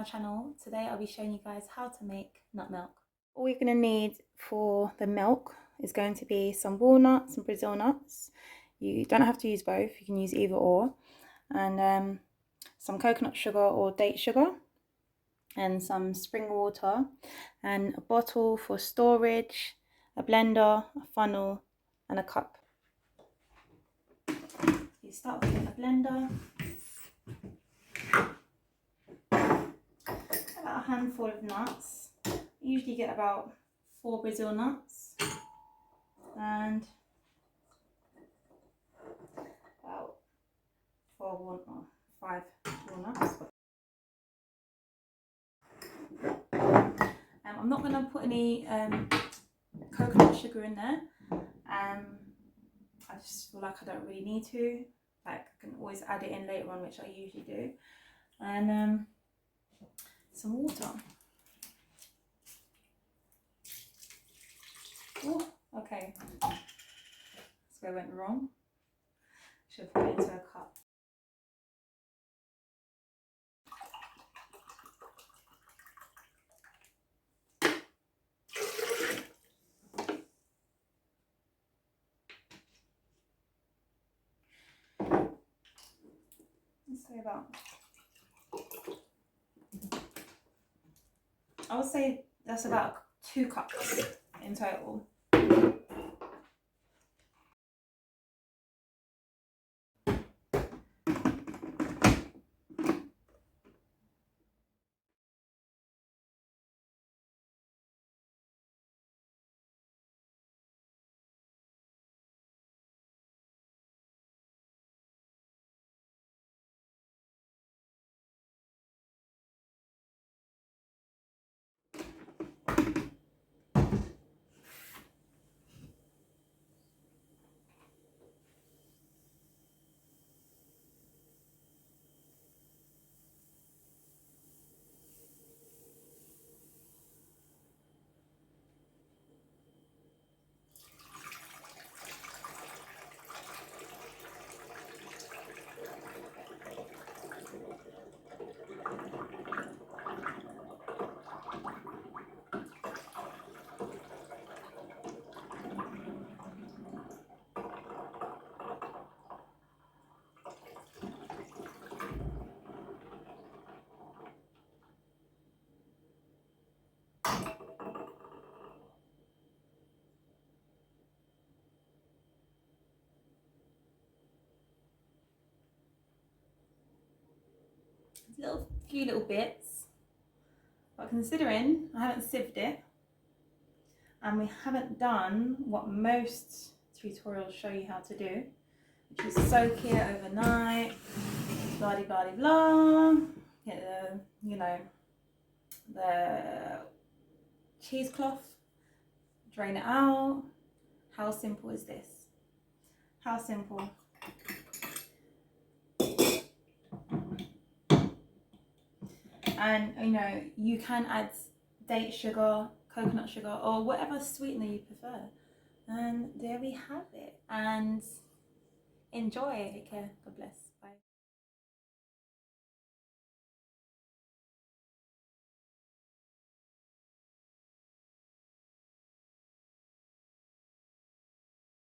channel. Today I'll be showing you guys how to make nut milk. All you're going to need for the milk is going to be some walnuts and Brazil nuts. You don't have to use both, you can use either or. And some coconut sugar or date sugar, and some spring water, and a bottle for storage, a blender, a funnel, and a cup. You start with a blender. About a handful of nuts. You usually get about 4 Brazil nuts and about 5 walnuts. I'm not going to put any coconut sugar in there. I just feel like I don't really need to. Like, I can always add it in later on, which I usually do. And some water. Oh, okay. That's where I went wrong. Should have put it into a cup. I would say that's about 2 cups in total. Few little bits, but considering I haven't sieved it and we haven't done what most tutorials show you how to do, which is soak it overnight, blah de blah de blah, get the cheesecloth, drain it out. How simple is this? How simple. And you can add date sugar, coconut sugar, or whatever sweetener you prefer. And there we have it. And enjoy. Take care. God bless.